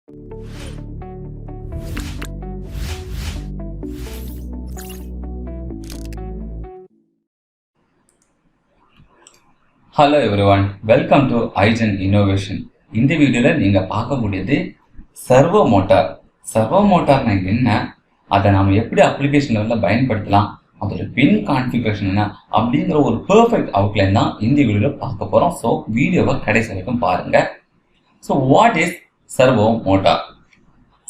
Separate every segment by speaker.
Speaker 1: Hello everyone, welcome to eigen innovation. இந்த வீடியோவில் நீங்கள் பார்க்கக்கூடியது சர்வோ மோட்டார். சர்வோ மோட்டார்னா என்ன, அதை நாம் எப்படி அப்ளிகேஷன் லெவலில் பயன்படுத்தலாம், அதோட பின் கான்ஃபிகரேஷன் என்ன அப்படிங்கிற ஒரு பெர்ஃபெக்ட் அவுட்லைன் தான் இந்த வீடியோவில் பார்க்க போகிறோம். ஸோ வீடியோவை கடைசி வரைக்கும் பாருங்கள். So what is servo motor?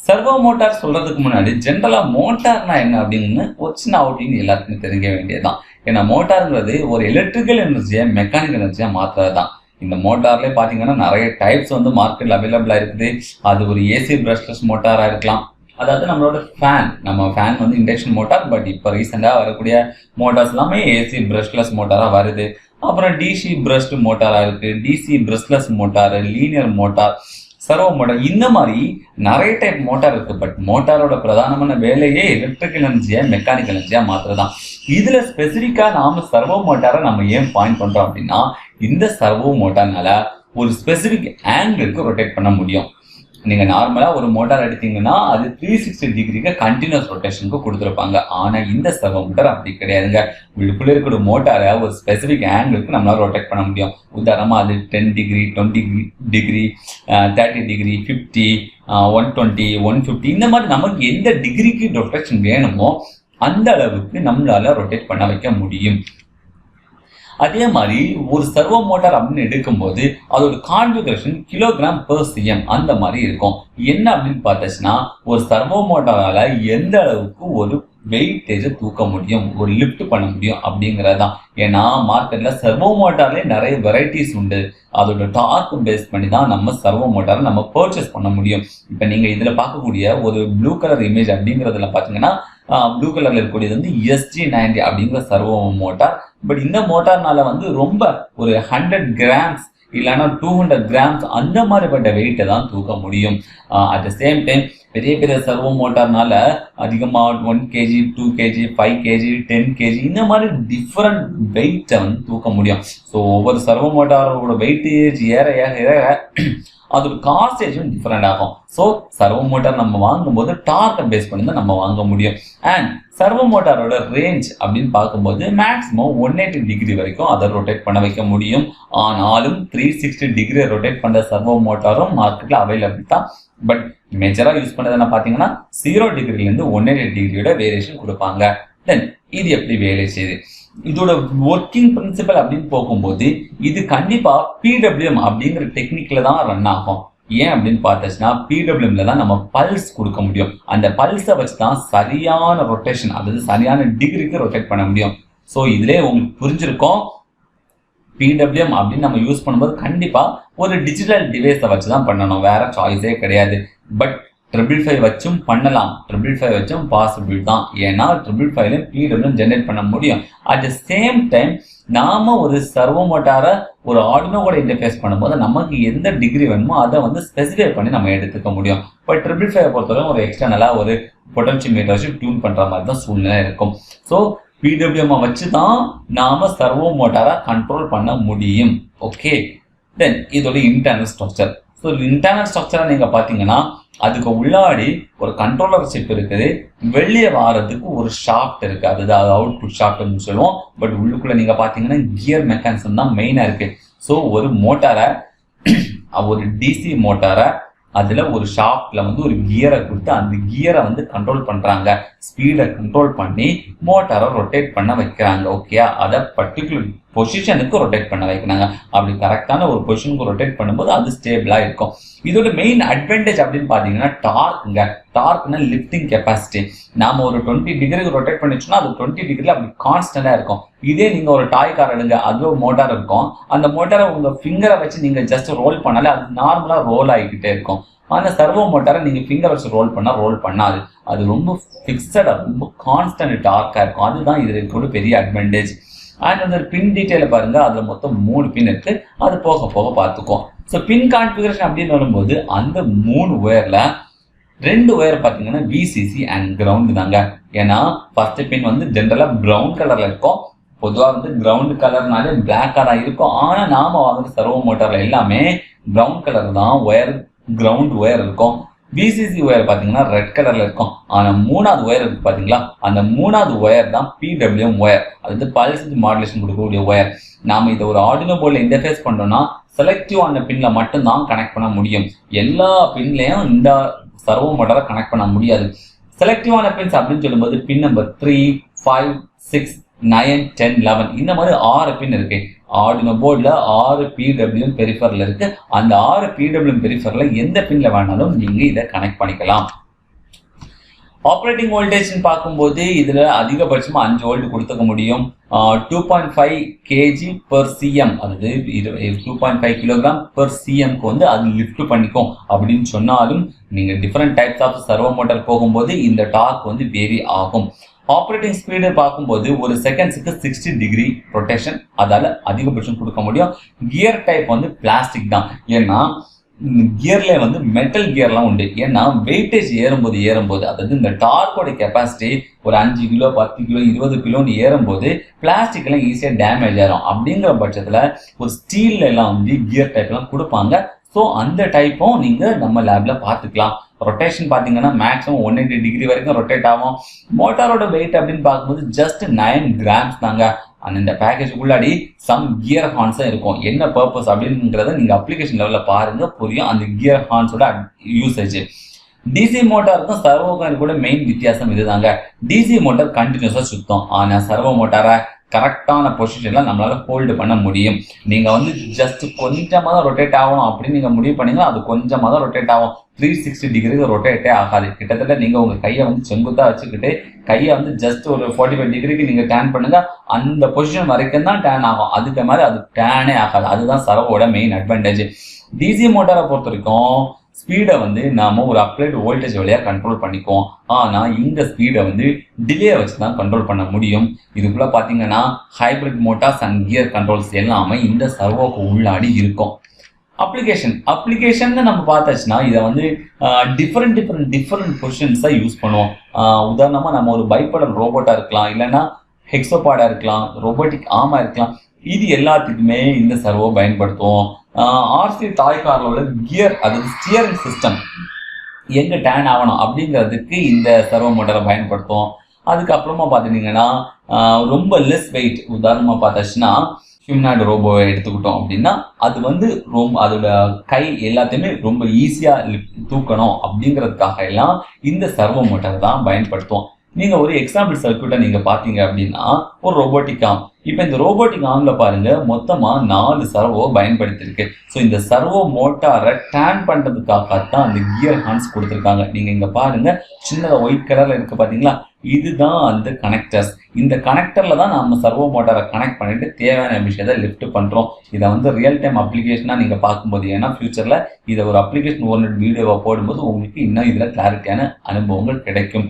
Speaker 1: Servo motor சொல்றதுக்கு முன்னாடி ஜென்ரலா மோட்டார்னா என்ன அப்படின்னு ஒரு சின்ன அவுட்லைன் எல்லாருக்குமே தெரிஞ்ச வேண்டியதுதான். ஏன்னா மோட்டார்ங்கிறது ஒரு எலக்ட்ரிக்கல் எனர்ஜியை மெக்கானிக்கல் எனர்ஜியா மாத்துறது தான். இந்த மோட்டார்லேயே பார்த்தீங்கன்னா நிறைய டைப்ஸ் வந்து மார்க்கெட்ல அவைலபிளா இருக்குது. அது ஒரு ஏசி பிரஷ்லெஸ் மோட்டாரா இருக்கலாம். அதாவது நம்மளோட நம்ம ஃபேன் வந்து இண்டக்ஷன் மோட்டார். பட் இப்போ ரீசெண்டாக வரக்கூடிய மோட்டார்ஸ் எல்லாமே ஏசி பிரஷ்லெஸ் மோட்டாரா வருது. அப்புறம் டிசி பிரஷ்ட் மோட்டாரா இருக்கு, DC brushless motor, linear motor, servo motor, இந்த மாதிரி நிறைய டைப் மோட்டார் இருக்கு. பட் மோட்டாரோட பிரதானமான வேலையே எலக்ட்ரிக்கல் எனர்ஜியா மெக்கானிக்கல் எனர்ஜியா மாத்திரதான். இதுல ஸ்பெசிபிக்கா நாம சர்வோ மோட்டாரை நம்ம ஏன் பாயிண்ட் பண்றோம் அப்படின்னா, இந்த சர்வோ மோட்டார்னால ஒரு ஸ்பெசிபிக் ஆங்கிளுக்கு ரொட்டேட் பண்ண முடியும். நீங்க நார்மலா ஒரு மோட்டார் எடுத்தீங்கன்னா அது 360 டிகிரிக்கு கண்டினியூஸ் ரொட்டேஷனுக்கு கொடுத்துருப்பாங்க. ஆனா இந்த சர்வோ மோட்டார் அப்படி கிடையாதுங்க. உள்ளுக்குள்ள இருக்கிற மோட்டாரை ஒரு ஸ்பெசிபிக் ஆங்கிளுக்கு நம்மளால ரொட்டேட் பண்ண முடியும். உதாரணமா அது 10 டிகிரி, 20 டிகிரி, 30 டிகிரி, 50, 120, 150, இந்த மாதிரி நமக்கு எந்த டிகிரிக்கு ரொட்டேஷன் வேணுமோ அந்த அளவுக்கு நம்மளால ரொட்டேட் பண்ண வைக்க முடியும். அதே மாதிரி ஒரு சர்வோ மோட்டார் அப்படின்னு எடுக்கும்போது அதோட கான்ஃபிகரேஷன் kg/cm அந்த மாதிரி இருக்கும். என்ன அப்படின்னு பார்த்துச்சுன்னா, ஒரு சர்வோ மோட்டாரால எந்த அளவுக்கு ஒரு வெயிட்டேஜை தூக்க முடியும், ஒரு லிஃப்ட் பண்ண முடியும் அப்படிங்கிறதான். ஏன்னா மார்க்கெட்ல சர்வோ மோட்டார்லேயே நிறைய வெரைட்டிஸ் உண்டு. அதோட டார்க் பேஸ் பண்ணி தான் நம்ம சர்வோ மோட்டாரை நம்ம பர்ச்சேஸ் பண்ண முடியும். இப்போ நீங்க இதுல பார்க்கக்கூடிய ஒரு ப்ளூ கலர் இமேஜ் அப்படிங்கிறதுல பாத்தீங்கன்னா, ப்ளூ கலர்ல இருக்கக்கூடியது வந்து SG90 அப்படிங்கிற சர்வோ மோட்டார். பட் இந்த மோட்டார்னால வந்து ரொம்ப ஒரு 100 கிராம்ஸ் இல்லைன்னா 200 கிராம்ஸ் அந்த மாதிரிப்பட்ட வெயிட்டை தான் தூக்க முடியும். அட் த சேம் டைம் பெரிய பெரிய சர்வோ மோட்டார்னால அதிகமாக 1 kg, 2 kg, 5 kg, 10 kg இந்த மாதிரி டிஃப்ரெண்ட் வெயிட்டை வந்து தூக்க முடியும். ஸோ ஒவ்வொரு சர்வோ மோட்டாரோட வெயிட்டேஜ் ஏற ஏற அதோட காஸ்டேஜும் டிஃப்ரெண்ட் ஆகும். ஸோ சர்வோ மோட்டார் நம்ம வாங்கும்போது டார்க்கை பேஸ் பண்ணி தான் நம்ம வாங்க முடியும். அண்ட் சர்வோ மோட்டாரோட ரேஞ்ச் அப்படின்னு பார்க்கும்போது மேக்ஸிமம் 180 டிகிரி வரைக்கும் அதை ரொட்டேட் பண்ண வைக்க முடியும். ஆனாலும் 360 டிகிரி ரொட்டேட் பண்ணுற சர்வோ மோட்டாரும் மார்க்கெட்டில் அவைலபிள் தான். பட் மேஜராக யூஸ் பண்ணுறதுன்னு பார்த்தீங்கன்னா 0 டிகிரிலேருந்து 180 டிகிரியோட வேரியேஷன் கொடுப்பாங்க. தென் இது எப்படி வேலை செய்யுது, இதோட ஒர்க்கிங் பிரின்சிபல் அப்படின்னு போகும்போது இது கண்டிப்பா PWM அப்படிங்கிற டெக்னிக்ல தான் ரன் ஆகும். ஏன் அப்படின்னு பார்த்துச்சுன்னா, PWMல தான் நம்ம பல்ஸ் கொடுக்க முடியும். அந்த பல்ஸை வச்சு தான் சரியான ரொட்டேஷன், அதாவது சரியான டிகிரிக்கு ரொட்டேட் பண்ண முடியும். ஸோ இதுலேயே உங்களுக்கு புரிஞ்சிருக்கும், PWM அப்படின்னு நம்ம யூஸ் பண்ணும்போது கண்டிப்பா ஒரு டிஜிட்டல் டிவைஸை வச்சு தான் பண்ணணும், வேற சாய்ஸே கிடையாது. பட் 555 வச்சும் பண்ணலாம், 555 வச்சும் பாசிபிள் தான். ஏன்னா 555 PWM ஜென்ரேட் பண்ண முடியும். அட் த சேம் டைம் நாம ஒரு சர்வோ மோட்டாரை ஒரு ஆர்டினோ கூட இன்டர்ஃபேஸ் பண்ணும்போது நமக்கு எந்த டிகிரி வேணுமோ அதை வந்து ஸ்பெசிஃபை பண்ணி நம்ம எடுத்துக்க முடியும். பட் 555 பொறுத்தவரை ஒரு எக்ஸ்டர்னலா ஒரு பொட்டன்ஷியோமீட்டர் வச்சு டியூன் பண்ற மாதிரி தான் சூழ்நிலை இருக்கும். ஸோ PWM வச்சு தான் நாம சர்வோ மோட்டாரை கண்ட்ரோல் பண்ண முடியும். ஓகே, தென் இதோட இன்டர்னல் ஸ்ட்ரக்சர். ஸோ இன்டர்னல் ஸ்ட்ரக்சரை நீங்க பாத்தீங்கன்னா அதுக்கு உள்ளாடி ஒரு கண்ட்ரோலர் சிப் இருக்குது, வெளியே வாரதுக்கு ஒரு ஷாஃப்ட் இருக்கு, அதுதான் அவுட்புட் ஷாஃப்ட்னு சொல்லுவோம். பட் உள்ளுக்குள்ள நீங்க பாத்தீங்கன்னா கியர் மெக்கானிசம் தான் மெயினா இருக்கு. ஸோ ஒரு மோட்டாரை, ஒரு டிசி மோட்டாரை அதுல ஒரு ஷாஃப்ட்ல வந்து ஒரு கியரை கொடுத்து அந்த கியரை வந்து கண்ட்ரோல் பண்றாங்க, ஸ்பீடை கண்ட்ரோல் பண்ணி மோட்டாரை ரொட்டேட் பண்ண வைக்கிறாங்க. ஓகே, அதை பர்டிகுலர் பொசிஷனுக்கு ரொட்டேட் பண்ண வைக்கிறாங்க. அப்படி கரெக்டான ஒரு பொசிஷனுக்கு ரொட்டேட் பண்ணும்போது அது ஸ்டேபிளா இருக்கும். இதோட மெயின் அட்வான்டேஜ் அப்படின்னு பாத்தீங்கன்னா டார்க்குங்க. டார்க்னா லிஃப்டிங் கெப்பாசிட்டி. நாம ஒரு 20 டிகிரிக்கு ரொட்டேட் பண்ணிச்சோம்னா அது 20 டிகிரில அப்படி கான்ஸ்டன்டா இருக்கும். இதே நீங்க ஒரு டாய் கார் எடுங்க, அதுல ஒரு மோட்டார் இருக்கும். அந்த மோட்டாரை உங்க ஃபிங்கரை வச்சு நீங்க ஜஸ்ட் ரோல் பண்ணாலே அது நார்மலா ரோல் ஆகிக்கிட்டே இருக்கும். ஆனா சர்வோ மோட்டாரை நீங்க ஃபிங்கர் வச்சு ரோல் பண்ணாது. அது ரொம்ப பிக்சடா, ரொம்ப கான்ஸ்டன்ட் டார்க்கா இருக்கும். அதுதான் இதுல இருக்கக்கூடிய பெரிய அட்வான்டேஜ். அண்ட் அந்த பின் டீட்டெயில பாருங்க, அதுல மொத்தம் 3 பின் இருக்கு. அது போக போக பார்த்துக்கும். ஸோ பின் கான்ஃபிகரேஷன் அப்படின்னு வரும்போது அந்த 3 ஒயர்ல 2 ஒயர் பார்த்தீங்கன்னா VCC அண்ட் கிரவுண்ட் தாங்க. ஏன்னா ஃபர்ஸ்ட் பின் வந்து ஜென்ரலா ப்ரௌன் கலர்ல இருக்கும். பொதுவாக வந்து கிரவுண்ட் கலர்னாலே பிளாக்கா தான் இருக்கும். ஆனா நாம வாங்குற சர்வோ மோட்டார்ல எல்லாமே ப்ரௌன் கலர் தான் ஒயர், கிரவுண்ட் ஒயர் இருக்கும். விசிசி ஒயர் பார்த்தீங்கன்னா ரெட் கலர்ல இருக்கும். ஆனால் மூணாவது ஒயர் இருக்கு பார்த்தீங்களா, அந்த மூணாவது ஒயர் தான் பிடபிள்யூஎம் ஒயர். அது பல்ஸ் மாடுலேஷன் கொடுக்கக்கூடிய ஒயர். நாம இதை ஒரு ஆர்டினோ போர்டில் இன்டர்ஃபேஸ் பண்ணோம்னா செலக்டிவ் ஆன பின்ல மட்டும்தான் கனெக்ட் பண்ண முடியும். எல்லா பின்லையும் இந்த சர்வோ மோட்டாரை கனெக்ட் பண்ண முடியாது. செலக்டிவான பின்ஸ் அப்படின்னு சொல்லும்போது பின் நம்பர் 3, 5, 6, 9, 10, 11 இந்த மாதிரி 6 பின் இருக்கு. ஆர்டினோ போர்டில் 6 பிடபிள்யூஎம் பெரிஃபரில் இருக்கு. அந்த 6 பிடபிள்யூஎம் பெரிஃபரில் எந்த பின்ல வேணாலும் நீங்க இதை கனெக்ட் பண்ணிக்கலாம். ஆப்ரேட்டிங் வோல்டேஜ் பார்க்கும்போது இதுல அதிகபட்சமா 5 வோல்ட் கொடுத்துக்க முடியும். 2.5 kg/cm, அதாவது 2.5 kg/cmக்கு வந்து அது லிஃப்ட் பண்ணிக்கும் அப்படின்னு சொன்னாலும் நீங்க different types of servo motor போகும்போது இந்த டார்க் வந்து வேரி ஆகும். ஆப்ரேட்டிங் ஸ்பீடு பார்க்கும்போது ஒரு செகண்ட்ஸுக்கு 60 டிகிரி ரொட்டேஷன் அதால அதிகபட்சம் கொடுக்க முடியும். கியர் டைப் வந்து பிளாஸ்டிக் தான். ஏன்னா கியர்ல வந்து மெட்டல் கியர்லாம் உண்டு. ஏன்னா வெயிட்டேஜ் ஏறும்போது அதாவது இந்த டார்க்கோட கெப்பாசிட்டி ஒரு 5 கிலோ 10 கிலோ 20 கிலோன்னு ஏறும்போது பிளாஸ்டிக் எல்லாம் ஈஸியாக டேமேஜ் ஆகும். அப்படிங்கிற பட்சத்தில் ஒரு ஸ்டீல்ல எல்லாம் வந்து கியர் டைப் எல்லாம் கொடுப்பாங்க. ஸோ அந்த டைப்பும் நீங்க நம்ம லேப்ல பார்த்துக்கலாம். ரொட்டேஷன் பார்த்தீங்கன்னா மேக்ஸிமம் 180 டிகிரி வரைக்கும் ரொட்டேட் ஆகும். மோட்டாரோட வெயிட் அப்படின்னு பார்க்கும்போது ஜஸ்ட் 9 கிராம்ஸ் தாங்க. இந்த பேக்கேஜ் உள்ளாடி சம் கியர் ஹார்ன்ஸும் இருக்கும். என்ன பர்பஸ் அப்படிங்கிறத நீங்க அப்ளிகேஷன் லெவல்ல பாருங்க, புரியும் அந்த கியர் ஹார்ன்ஸோட யூசேஜ். டிசி மோட்டாருக்கும் சர்வோக்கும் கூட மெயின் வித்தியாசம் இதுதாங்க. டிசி மோட்டார் கண்டினியூஸா சுத்தம். ஆனா சர்வோ மோட்டாரை கரெக்டான பொசிஷன்ல நம்மளால ஹோல்டு பண்ண முடியும். நீங்க வந்து ஜஸ்ட் கொஞ்சமா தான் ரொட்டேட் ஆகணும் அப்படின்னு நீங்க முடிவு பண்ணீங்கன்னா அது கொஞ்சமா தான் ரொட்டேட் ஆகும். 360 டிகிரிக்கு ரொட்டேட்டே ஆகாது. கிட்டத்தட்ட நீங்க உங்க கையை வந்து செங்குத்தா வச்சுக்கிட்டு கையை வந்து ஜஸ்ட் ஒரு 45 டிகிரிக்கு நீங்க டேன் பண்ணுங்க, அந்த பொசிஷன் வரைக்கும் தான் டேன் ஆகும். அதுக்கு மேல அது டேனே ஆகாது. அதுதான் சர்வோட மெயின் அட்வான்டேஜ். டிசி மோட்டாரை பொறுத்த வரைக்கும் ஸ்பீடை வந்து நாம ஒரு அப்ளைட் வோல்டேஜ் வழியா கண்ட்ரோல் பண்ணிக்குவோம். ஆனா இந்த ஸ்பீடை வந்து டிலே வச்சு தான் கண்ட்ரோல் பண்ண முடியும். இதுக்குள்ள பாத்தீங்கன்னா hybrid Motors and gear controls எல்லாமே இந்த சர்வோக்கு உள்ளாடி இருக்கும். அப்ளிகேஷன் நம்ம பார்த்தாச்சுன்னா இதை வந்து டிஃப்ரெண்ட் பொசிஷன்ஸா யூஸ் பண்ணுவோம். உதாரணமா நம்ம ஒரு பைபடல் ரோபோட்டா இருக்கலாம், இல்லைன்னா ஹெக்ஸோபாடா இருக்கலாம், ரோபோட்டிக் ஆர்மா இருக்கலாம். இது எல்லாத்துக்குமே இந்த சர்வோ பயன்படுத்துவோம். ஆர்சி டாய் கார்ல உள்ள கியர், அதாவது ஸ்டியரிங் சிஸ்டம் எங்க டேன் ஆகணும் அப்படிங்கிறதுக்கு இந்த சர்வோ மோட்டாரை பயன்படுத்துவோம். அதுக்கப்புறமா பார்த்துட்டீங்கன்னா ரொம்ப லெஸ் வெயிட், உதாரணமா பார்த்தாச்சுன்னா ஹியூமனாய்டு ரோபோவை எடுத்துக்கிட்டோம் அப்படின்னா அது வந்து அதோட கை எல்லாத்தையுமே ரொம்ப ஈஸியா தூக்கணும் அப்படிங்கிறதுக்காக எல்லாம் இந்த சர்வோ மோட்டார் தான் பயன்படுத்துவோம். நீங்க ஒரு எக்ஸாம்பிள் சர்க்யூட்டை நீங்க பாத்தீங்க அப்படின்னா ஒரு ரோபோட்டிக் ஆர்ம். இப்ப இந்த ரோபோட்டிக் ஆர்ம்ல பாருங்க மொத்தமா 4 சர்வோ பயன்படுத்திருக்கு. ஸோ இந்த சர்வோ மோட்டாரை டேன் பண்றதுக்காகத்தான் அந்த கியர் ஹார்ன்ஸ் கொடுத்துருக்காங்க. நீங்க இங்க பாருங்க சின்னதா ஒயிட் கலர்ல இருக்கு பாத்தீங்களா, இதுதான் அந்த கனெக்டர்ஸ். இந்த கனெக்டர்ல தான் நம்ம சர்வோ மோட்டாரை கனெக்ட் பண்ணிட்டு தேவையான விஷயத்தை லிஃப்ட் பண்றோம். இதை வந்து ரியல் டைம் அப்ளிகேஷனா நீங்க பார்க்கும்போது, ஏன்னா ஃபியூச்சர்ல இதை ஒரு அப்ளிகேஷன் ஓரியன்டட் வீடியோவை போடும்போது உங்களுக்கு இன்னும் இதுல கிளாரிட்டியான அனுபவங்கள் கிடைக்கும்.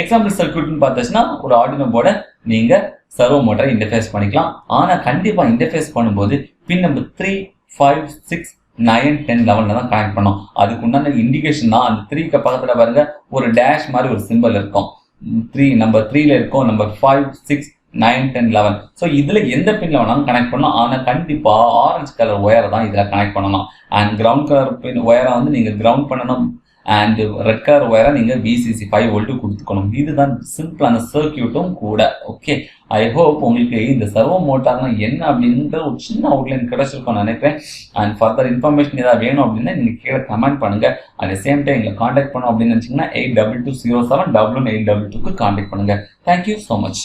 Speaker 1: எக்ஸாம்பிள் சர்க்யூட்னு பார்த்தாச்சுன்னா ஒரு ஆர்டினோ போர்டை நீங்க சர்வோ மோட்டரை இன்டர்ஃபேஸ் பண்ணிக்கலாம். ஆனா கண்டிப்பா இன்டர்ஃபேஸ் பண்ணும்போது பின் நம்பர் 3, 5, 6, 9, 10, 11 தான் கனெக்ட் பண்ணோம். அதுக்கு உண்டான இண்டிகேஷன் தான் அந்த 3க்கு பக்கத்துல பாருங்க ஒரு டேஷ் மாதிரி ஒரு சிம்பிள் இருக்கும். நம்பர் 3ல இருக்கும், நம்பர் 5, 6, 9, 10, 11. ஸோ இதுல எந்த பின்ல வேணாலும் கனெக்ட் பண்ணலாம். ஆனா கண்டிப்பா ஆரஞ்சு கலர் ஒயரை தான் இதுல கனெக்ட் பண்ணணும். அண்ட் கிரவுண்ட் கலர் பின் ஒயரை வந்து நீங்க கிரவுண்ட் பண்ணணும். அண்ட் ரெட் கலர் ஒயரை நீங்க விசிசி 5 வோல்ட் கொடுத்துக்கணும். இதுதான் சிம்பிளான சர்க்கியூட்டும் கூட. ஓகே, ஐ ஹோப் உங்களுக்கு இந்த சர்வோ மோட்டார்னா என்ன அப்படின்ற ஒரு சின்ன அவுட்லைன் கிடைச்சிருக்கும் நினைக்கிறேன். அண்ட் ஃபர்தர் இன்ஃபர்மேஷன் ஏதாவது வேணும் அப்படின்னா நீங்க கீழே கமெண்ட் பண்ணுங்க. அட் சேம் டைம் எங்களை கான்டாக்ட் பண்ணோம் அப்படின்னு நினைச்சீங்கன்னா 8220718822க்கு கான்டாக்ட் பண்ணுங்க. Thank you so much.